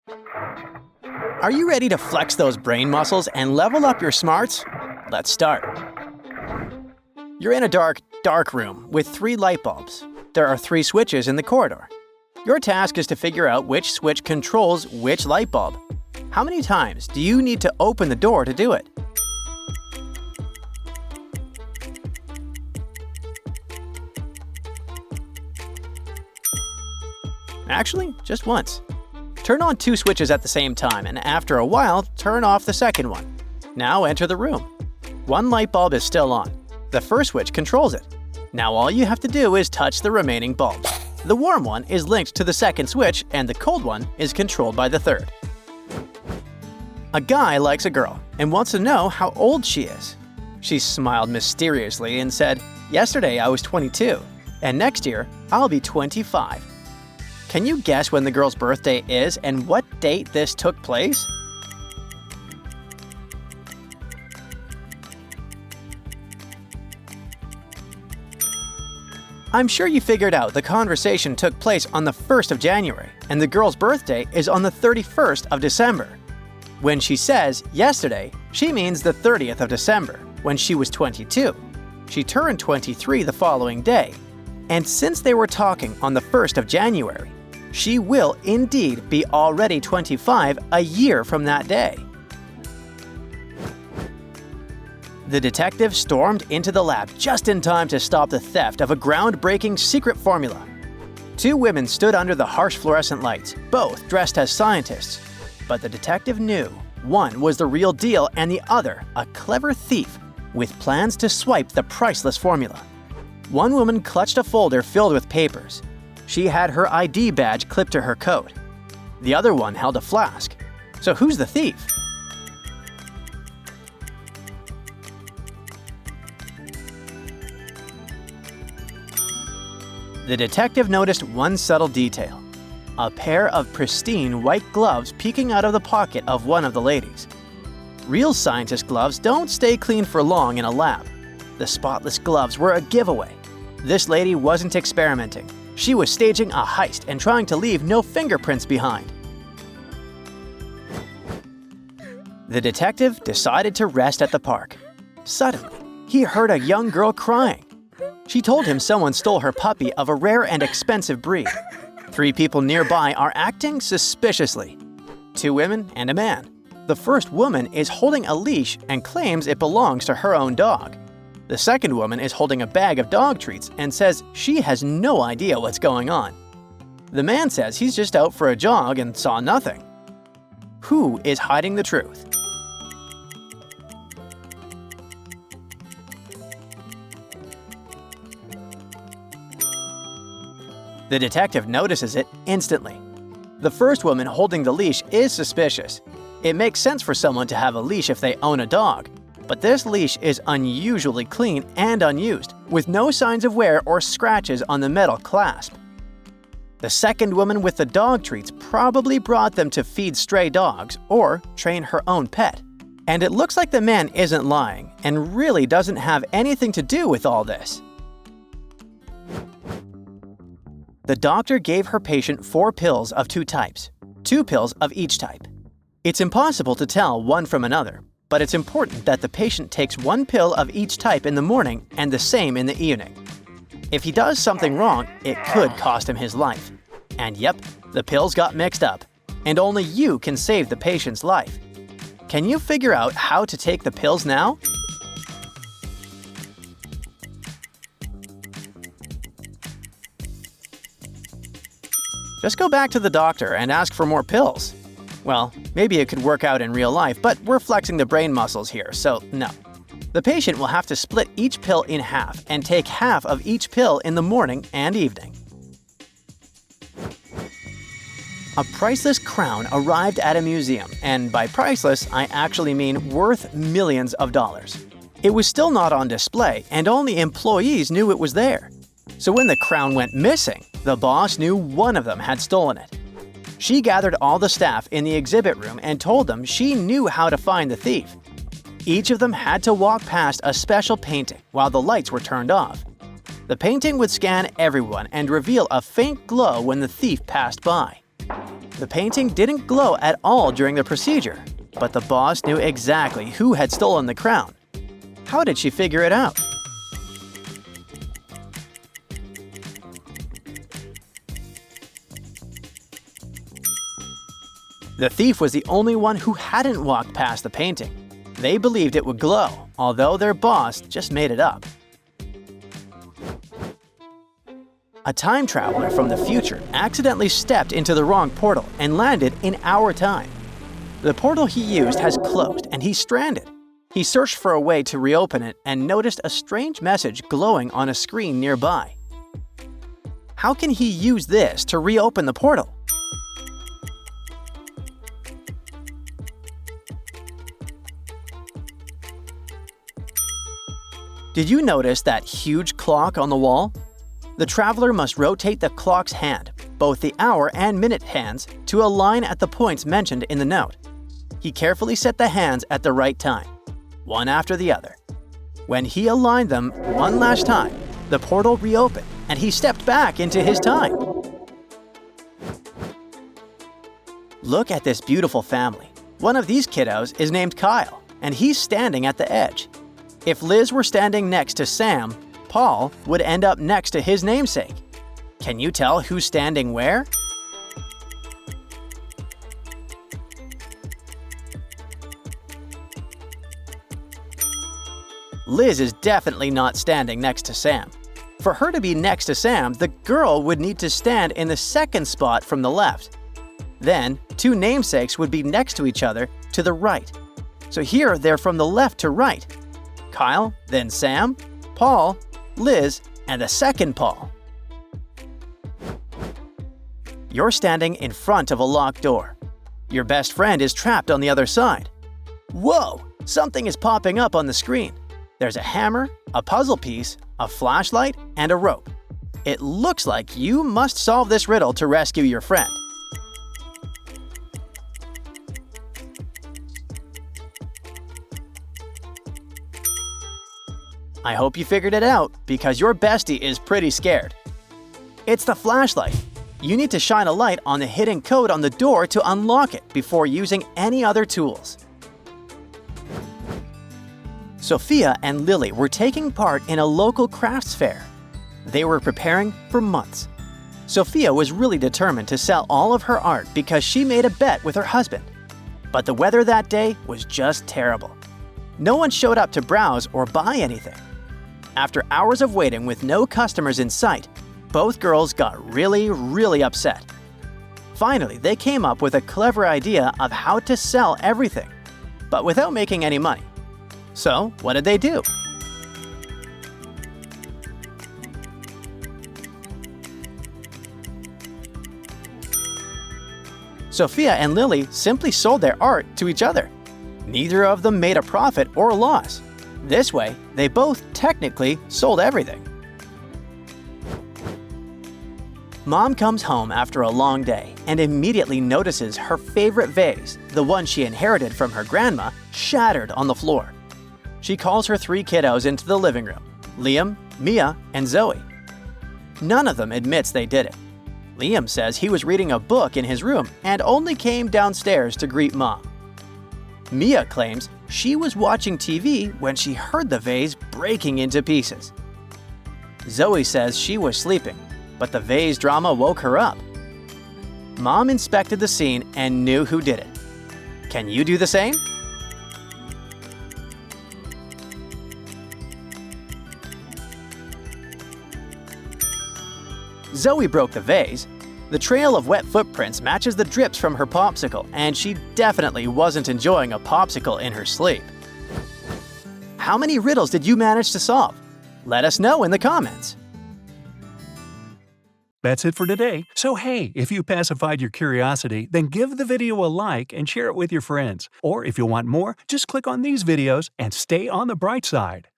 Are you ready to flex those brain muscles and level up your smarts? Let's start. You're in a dark room with 3 light bulbs. There are 3 switches in the corridor. Your task is to figure out which switch controls which light bulb. How many times do you need to open the door to do it? Actually, just once. Turn on 2 switches at the same time, and after a while, turn off the second one. Now enter the room. 1 light bulb is still on. The first switch controls it. Now all you have to do is touch the remaining bulbs. The warm one is linked to the second switch, and the cold one is controlled by the third. A guy likes a girl and wants to know how old she is. She smiled mysteriously and said, "Yesterday I was 22, and next year I'll be 25. Can you guess when the girl's birthday is and what date this took place? I'm sure you figured out the conversation took place on the 1st of January, and the girl's birthday is on the 31st of December. When she says yesterday, she means the 30th of December, when she was 22. She turned 23 the following day, and since they were talking on the 1st of January, she will indeed be already 25 a year from that day. The detective stormed into the lab just in time to stop the theft of a groundbreaking secret formula. 2 women stood under the harsh fluorescent lights, both dressed as scientists. But the detective knew one was the real deal and the other a clever thief with plans to swipe the priceless formula. One woman clutched a folder filled with papers. She had her ID badge clipped to her coat. The other one held a flask. So who's the thief? The detective noticed one subtle detail: a pair of pristine white gloves peeking out of the pocket of one of the ladies. Real scientist gloves don't stay clean for long in a lab. The spotless gloves were a giveaway. This lady wasn't experimenting. She was staging a heist and trying to leave no fingerprints behind. The detective decided to rest at the park. Suddenly, he heard a young girl crying. She told him someone stole her puppy of a rare and expensive breed. 3 people nearby are acting suspiciously. 2 women and a man. The first woman is holding a leash and claims it belongs to her own dog. The second woman is holding a bag of dog treats and says she has no idea what's going on. The man says he's just out for a jog and saw nothing. Who is hiding the truth? The detective notices it instantly. The first woman holding the leash is suspicious. It makes sense for someone to have a leash if they own a dog. But this leash is unusually clean and unused, with no signs of wear or scratches on the metal clasp. The second woman with the dog treats probably brought them to feed stray dogs or train her own pet. And it looks like the man isn't lying and really doesn't have anything to do with all this. The doctor gave her patient 4 pills of 2 types, 2 pills of each type. It's impossible to tell one from another, but it's important that the patient takes 1 pill of each type in the morning and the same in the evening. If he does something wrong, it could cost him his life. And yep, the pills got mixed up, and only you can save the patient's life. Can you figure out how to take the pills now? Just go back to the doctor and ask for more pills. Well, maybe it could work out in real life, but we're flexing the brain muscles here, so no. The patient will have to split each pill in half and take half of each pill in the morning and evening. A priceless crown arrived at a museum, and by priceless, I actually mean worth millions of dollars. It was still not on display, and only employees knew it was there. So when the crown went missing, the boss knew one of them had stolen it. She gathered all the staff in the exhibit room and told them she knew how to find the thief. Each of them had to walk past a special painting while the lights were turned off. The painting would scan everyone and reveal a faint glow when the thief passed by. The painting didn't glow at all during the procedure, but the boss knew exactly who had stolen the crown. How did she figure it out? The thief was the only one who hadn't walked past the painting. They believed it would glow, although their boss just made it up. A time traveler from the future accidentally stepped into the wrong portal and landed in our time. The portal he used has closed and he's stranded. He searched for a way to reopen it and noticed a strange message glowing on a screen nearby. How can he use this to reopen the portal? Did you notice that huge clock on the wall? The traveler must rotate the clock's hand, both the hour and minute hands, to align at the points mentioned in the note. He carefully set the hands at the right time, one after the other. When he aligned them one last time, the portal reopened and he stepped back into his time. Look at this beautiful family. One of these kiddos is named Kyle, and he's standing at the edge. If Liz were standing next to Sam, Paul would end up next to his namesake. Can you tell who's standing where? Liz is definitely not standing next to Sam. For her to be next to Sam, the girl would need to stand in the second spot from the left. Then, two namesakes would be next to each other to the right. So here they're from the left to right. Kyle, then Sam, Paul, Liz, and the second Paul. You're standing in front of a locked door. Your best friend is trapped on the other side. Whoa! Something is popping up on the screen. There's a hammer, a puzzle piece, a flashlight, and a rope. It looks like you must solve this riddle to rescue your friend. I hope you figured it out, because your bestie is pretty scared. It's the flashlight. You need to shine a light on the hidden code on the door to unlock it before using any other tools. Sophia and Lily were taking part in a local crafts fair. They were preparing for months. Sophia was really determined to sell all of her art because she made a bet with her husband. But the weather that day was just terrible. No one showed up to browse or buy anything. After hours of waiting with no customers in sight, both girls got really upset. Finally, they came up with a clever idea of how to sell everything, but without making any money. So, what did they do? Sophia and Lily simply sold their art to each other. Neither of them made a profit or a loss. This way, they both technically sold everything. Mom comes home after a long day and immediately notices her favorite vase, the one she inherited from her grandma, shattered on the floor. She calls her three kiddos into the living room: Liam, Mia, and Zoe. None of them admits they did it. Liam says he was reading a book in his room and only came downstairs to greet Mom. Mia claims she was watching TV when she heard the vase breaking into pieces. Zoe says she was sleeping, but the vase drama woke her up. Mom inspected the scene and knew who did it. Can you do the same? Zoe broke the vase. The trail of wet footprints matches the drips from her popsicle, and she definitely wasn't enjoying a popsicle in her sleep. How many riddles did you manage to solve? Let us know in the comments. That's it for today. So hey, if you pacified your curiosity, then give the video a like and share it with your friends. Or if you want more, just click on these videos and stay on the bright side.